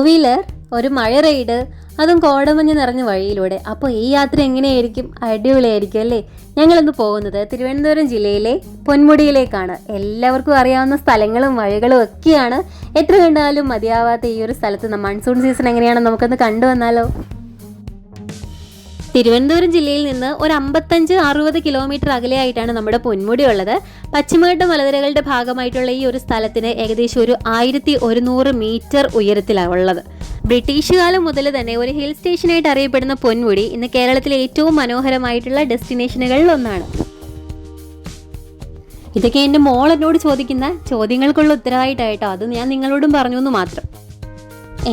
Wheeler, ഒരു മഴ ride, അതും കോടമഞ്ഞ് നിറഞ്ഞ വഴിയിലൂടെ. അപ്പോൾ ഈ യാത്ര എങ്ങനെയായിരിക്കും? അടിപൊളിയായിരിക്കും അല്ലേ? ഞങ്ങളിന്ന് പോകുന്നത് തിരുവനന്തപുരം ജില്ലയിലെ പൊന്മുടിയിലേക്കാണ്. എല്ലാവർക്കും അറിയാവുന്ന സ്ഥലങ്ങളും വഴികളും ഒക്കെയാണ്. എത്ര കണ്ടാലും മതിയാവാത്ത ഈ ഒരു സ്ഥലത്ത് മൺസൂൺ സീസൺ എങ്ങനെയാണെന്ന് നമുക്കൊന്ന് കണ്ടുവന്നാലോ. തിരുവനന്തപുരം ജില്ലയിൽ നിന്ന് ഒരു 55-60 കിലോമീറ്റർ അകലെയായിട്ടാണ് നമ്മുടെ പൊന്മുടി ഉള്ളത്. പശ്ചിമഘട്ട മലനിരകളുടെ ഭാഗമായിട്ടുള്ള ഈ ഒരു സ്ഥലത്തിന് ഏകദേശം ഒരു 1100 മീറ്റർ ഉയരത്തിലാണ് ഉള്ളത്. ബ്രിട്ടീഷ് കാലം മുതൽ തന്നെ ഒരു ഹിൽ സ്റ്റേഷനായിട്ട് അറിയപ്പെടുന്ന പൊന്മുടി ഇന്ന് കേരളത്തിലെ ഏറ്റവും മനോഹരമായിട്ടുള്ള ഡെസ്റ്റിനേഷനുകളിൽ ഒന്നാണ്. ഇതൊക്കെ എൻ്റെ മോൾ എന്നോട് ചോദിക്കുന്ന ചോദ്യങ്ങൾക്കുള്ള ഉത്തരവായിട്ടായിട്ടോ. അത് ഞാൻ നിങ്ങളോടും പറഞ്ഞു എന്ന് മാത്രം.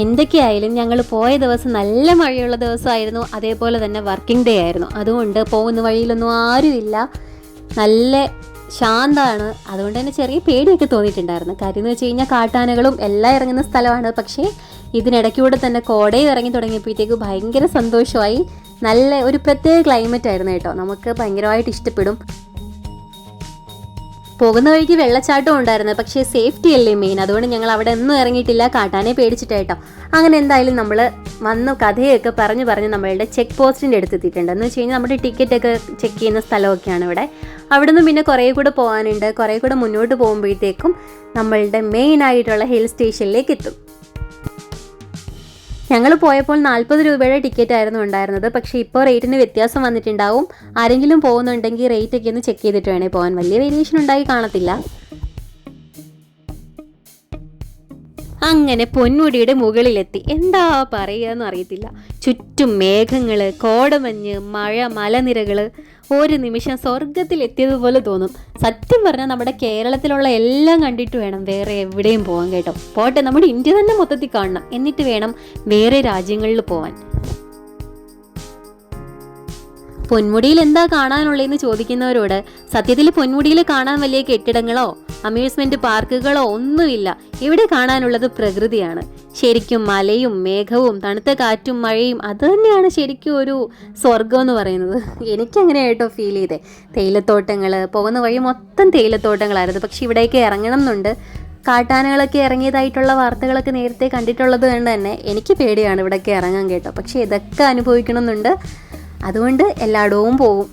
എന്തൊക്കെയായാലും ഞങ്ങൾ പോയ ദിവസം നല്ല മഴയുള്ള ദിവസമായിരുന്നു. അതേപോലെ തന്നെ വർക്കിംഗ് ഡേ ആയിരുന്നു. അതുകൊണ്ട് പോകുന്ന വഴിയിലൊന്നും ആരുമില്ല, നല്ല ശാന്തമാണ്. അതുകൊണ്ട് തന്നെ ചെറിയ പേടിയൊക്കെ തോന്നിയിട്ടുണ്ടായിരുന്നു. കാര്യം എന്ന് വെച്ച് കഴിഞ്ഞാൽ കാട്ടാനകളും എല്ലാം ഇറങ്ങുന്ന സ്ഥലമാണ്. പക്ഷേ ഇതിനിടയ്ക്കൂടെ തന്നെ കോടയും ഇറങ്ങി തുടങ്ങിയപ്പോഴത്തേക്ക് ഭയങ്കര സന്തോഷമായി. നല്ല ഒരു പ്രത്യേക ക്ലൈമറ്റ് ആയിരുന്നു കേട്ടോ. നമുക്ക് ഭയങ്കരമായിട്ട് ഇഷ്ടപ്പെടും. പോകുന്ന വഴിക്ക് വെള്ളച്ചാട്ടം ഉണ്ടായിരുന്നു. പക്ഷേ സേഫ്റ്റി അല്ലേ മെയിൻ. അതുകൊണ്ട് ഞങ്ങൾ അവിടെ ഒന്നും ഇറങ്ങിയിട്ടില്ല, കാട്ടാനെ പേടിച്ചിട്ടായിട്ടോ. അങ്ങനെ എന്തായാലും നമ്മൾ വന്ന് കഥയൊക്കെ പറഞ്ഞ് നമ്മളുടെ ചെക്ക് പോസ്റ്റിൻ്റെ അടുത്തെത്തിയിട്ടുണ്ട്. എന്ന് വെച്ച് കഴിഞ്ഞാൽ നമ്മുടെ ടിക്കറ്റൊക്കെ ചെക്ക് ചെയ്യുന്ന സ്ഥലമൊക്കെയാണ് ഇവിടെ. അവിടെ നിന്ന് പിന്നെ കുറേ കൂടെ പോകാനുണ്ട്. കുറേ കൂടെ മുന്നോട്ട് പോകുമ്പോഴത്തേക്കും നമ്മളുടെ മെയിൻ ആയിട്ടുള്ള ഹിൽ സ്റ്റേഷനിലേക്ക് എത്തും. ഞങ്ങൾ പോയപ്പോൾ 40 രൂപയുടെ ടിക്കറ്റ് ആയിരുന്നു ഉണ്ടായിരുന്നത്. പക്ഷേ ഇപ്പോൾ റേറ്റിന് വ്യത്യാസം വന്നിട്ടുണ്ടാവും. ആരെങ്കിലും പോകുന്നുണ്ടെങ്കിൽ റേറ്റ് ഒക്കെ ഒന്ന് ചെക്ക് ചെയ്തിട്ട് വേണേൽ പോകാൻ. വലിയ വേരിയേഷൻ ഉണ്ടായി കാണത്തില്ല. അങ്ങനെ പൊന്മുടിയുടെ മുകളിലെത്തി. എന്താ പറയുകയെന്ന് അറിയത്തില്ല. ചുറ്റും മേഘങ്ങൾ, കോടമഞ്ഞ്, മഴ, മലനിരകൾ. ഒരു നിമിഷം സ്വർഗത്തിലെത്തിയതുപോലെ തോന്നും. സത്യം പറഞ്ഞാൽ നമ്മുടെ കേരളത്തിലുള്ള എല്ലാം കണ്ടിട്ട് വേണം വേറെ എവിടെയും പോകാൻ കേട്ടോ. പോട്ടെ, നമ്മുടെ ഇന്ത്യ തന്നെ മൊത്തത്തിൽ കാണണം, എന്നിട്ട് വേണം വേറെ രാജ്യങ്ങളിൽ പോകാൻ. പൊന്മുടിയിൽ എന്താ കാണാനുള്ളതെന്ന് ചോദിക്കുന്നവരോട് സത്യത്തിൽ പൊന്മുടിയിൽ കാണാൻ വലിയ കെട്ടിടങ്ങളോ അമ്യൂസ്മെന്റ് പാർക്കുകളോ ഒന്നുമില്ല. ഇവിടെ കാണാനുള്ളത് പ്രകൃതിയാണ്. ശരിക്കും മലയും മേഘവും തണുത്ത കാറ്റും മഴയും അത് തന്നെയാണ് ശരിക്കും ഒരു സ്വർഗം എന്ന് പറയുന്നത്. എനിക്കങ്ങനെ കേട്ടോ ഫീൽ ചെയ്തേ. തേയിലത്തോട്ടങ്ങൾ, പോകുന്ന വഴി മൊത്തം തേയിലത്തോട്ടങ്ങളായിരുന്നു. പക്ഷെ ഇവിടേക്ക് ഇറങ്ങണം എന്നുണ്ട്. കാട്ടാനകളൊക്കെ ഇറങ്ങിയതായിട്ടുള്ള വാർത്തകളൊക്കെ നേരത്തെ കണ്ടിട്ടുള്ളത് കൊണ്ട് തന്നെ എനിക്ക് പേടിയാണ് ഇവിടെയൊക്കെ ഇറങ്ങാൻ കേട്ടോ. പക്ഷെ ഇതൊക്കെ അനുഭവിക്കണം എന്നുണ്ട്. അതുകൊണ്ട് എല്ലായിടവും പോകും.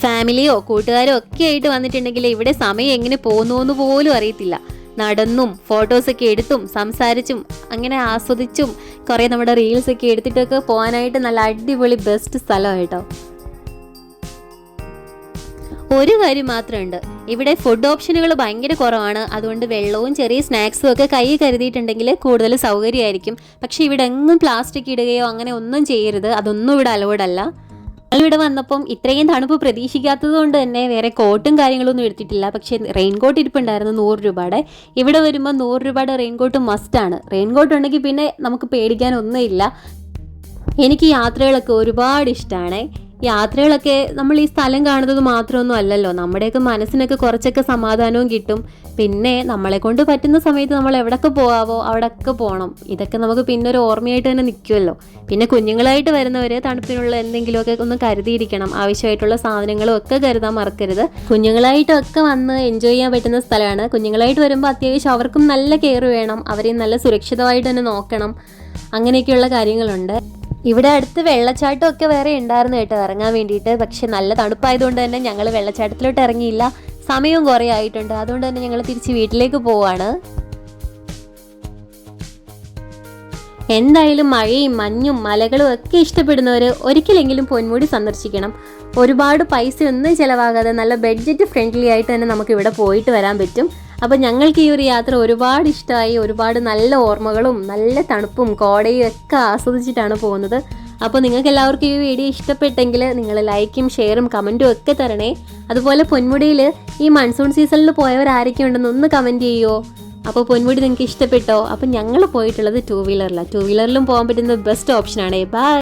ഫാമിലിയോ കൂട്ടുകാരോ ഒക്കെ ആയിട്ട് വന്നിട്ടുണ്ടെങ്കിൽ ഇവിടെ സമയം എങ്ങനെ പോകുന്നു എന്ന് പോലും അറിയത്തില്ല. നടന്നും ഫോട്ടോസൊക്കെ എടുത്തും സംസാരിച്ചും അങ്ങനെ ആസ്വദിച്ചും കുറേ നമ്മുടെ റീൽസൊക്കെ എടുത്തിട്ടൊക്കെ പോകാനായിട്ട് നല്ല അടിപൊളി ബെസ്റ്റ് സ്ഥലമായിട്ടോ. ഒരു കാര്യം മാത്രമുണ്ട്, ഇവിടെ ഫുഡ് ഓപ്ഷനുകൾ ഭയങ്കര കുറവാണ്. അതുകൊണ്ട് വെള്ളവും ചെറിയ സ്നാക്സും ഒക്കെ കൈ കരുതിയിട്ടുണ്ടെങ്കിൽ കൂടുതൽ സൗകര്യമായിരിക്കും. പക്ഷേ ഇവിടെ എങ്ങും പ്ലാസ്റ്റിക് ഇടുകയോ അങ്ങനെ ഒന്നും ചെയ്യരുത്. അതൊന്നും ഇവിടെ അലൗഡല്ല. ഞങ്ങളിവിടെ വന്നപ്പം ഇത്രയും തണുപ്പ് പ്രതീക്ഷിക്കാത്തത് കൊണ്ട് തന്നെ വേറെ കോട്ടും കാര്യങ്ങളൊന്നും എടുത്തിട്ടില്ല. പക്ഷേ റെയിൻകോട്ട് ഇരിപ്പുണ്ടായിരുന്നു 100 രൂപയുടെ. ഇവിടെ വരുമ്പോൾ 100 രൂപയുടെ റെയിൻകോട്ട് മസ്റ്റാണ്. റെയിൻകോട്ട് ഉണ്ടെങ്കിൽ പിന്നെ നമുക്ക് പേടിക്കാനൊന്നുമില്ല. എനിക്ക് യാത്രകളൊക്കെ ഒരുപാട് ഇഷ്ടമാണ്. യാത്രകളൊക്കെ നമ്മൾ ഈ സ്ഥലം കാണുന്നത് മാത്രമൊന്നും അല്ലല്ലോ, നമ്മുടെയൊക്കെ മനസ്സിനൊക്കെ കുറച്ചൊക്കെ സമാധാനവും കിട്ടും. പിന്നെ നമ്മളെ കൊണ്ട് പറ്റുന്ന സമയത്ത് നമ്മൾ എവിടെയൊക്കെ പോകാവോ അവിടെയൊക്കെ പോകണം. ഇതൊക്കെ നമുക്ക് പിന്നെ ഒരു ഓർമ്മയായിട്ട് തന്നെ നിൽക്കുമല്ലോ. പിന്നെ കുഞ്ഞുങ്ങളായിട്ട് വരുന്നവർ തണുപ്പിനുള്ള എന്തെങ്കിലുമൊക്കെ ഒന്ന് കരുതിയിരിക്കണം. ആവശ്യമായിട്ടുള്ള സാധനങ്ങളും ഒക്കെ കരുതാൻ മറക്കരുത്. കുഞ്ഞുങ്ങളായിട്ടൊക്കെ വന്ന് എൻജോയ് ചെയ്യാൻ പറ്റുന്ന സ്ഥലമാണ്. കുഞ്ഞുങ്ങളായിട്ട് വരുമ്പോൾ അത്യാവശ്യം അവർക്കും നല്ല കെയർ വേണം. അവരെയും നല്ല സുരക്ഷിതമായിട്ട് തന്നെ നോക്കണം. അങ്ങനെയൊക്കെയുള്ള കാര്യങ്ങളുണ്ട്. ഇവിടെ അടുത്ത് വെള്ളച്ചാട്ടം ഒക്കെ വേറെ ഉണ്ടായിരുന്നു കേട്ടോ ഇറങ്ങാൻ വേണ്ടിയിട്ട്. പക്ഷെ നല്ല തണുപ്പായതുകൊണ്ട് തന്നെ ഞങ്ങൾ വെള്ളച്ചാട്ടത്തിലോട്ട് ഇറങ്ങിയില്ല. സമയവും കുറേ ആയിട്ടുണ്ട്. അതുകൊണ്ട് തന്നെ ഞങ്ങൾ തിരിച്ച് വീട്ടിലേക്ക് പോവാണ്. എന്തായാലും മഴയും മഞ്ഞും മലകളും ഒക്കെ ഇഷ്ടപ്പെടുന്നവർ ഒരിക്കലെങ്കിലും പൊന്മുടി സന്ദർശിക്കണം. ഒരുപാട് പൈസ ഒന്നും ചിലവാകാതെ നല്ല ബഡ്ജറ്റ് ഫ്രണ്ട്ലി ആയിട്ട് തന്നെ നമുക്ക് ഇവിടെ പോയിട്ട് വരാൻ പറ്റും. അപ്പോൾ ഞങ്ങൾക്ക് ഈ ഒരു യാത്ര ഒരുപാട് ഇഷ്ടമായി. ഒരുപാട് നല്ല ഓർമ്മകളും നല്ല തണുപ്പും കോടയും ഒക്കെ ആസ്വദിച്ചിട്ടാണ് പോകുന്നത്. അപ്പോൾ നിങ്ങൾക്ക് എല്ലാവർക്കും ഈ വീഡിയോ ഇഷ്ടപ്പെട്ടെങ്കിൽ നിങ്ങൾ ലൈക്കും ഷെയറും കമൻറ്റും ഒക്കെ തരണേ. അതുപോലെ പൊന്മുടിയിൽ ഈ മൺസൂൺ സീസണിൽ പോയവർ ആരൊക്കെ ഉണ്ടെന്ന് ഒന്ന് കമൻറ്റ് ചെയ്യുമോ? അപ്പോൾ പൊന്മുടി നിങ്ങൾക്ക് ഇഷ്ടപ്പെട്ടോ? അപ്പോൾ ഞങ്ങൾ പോയിട്ടുള്ളത് 2 വീലറിലാണ്. 2 വീലറിലും പോകാൻ പറ്റുന്ന ബെസ്റ്റ് ഓപ്ഷനാണ്. ബൈ.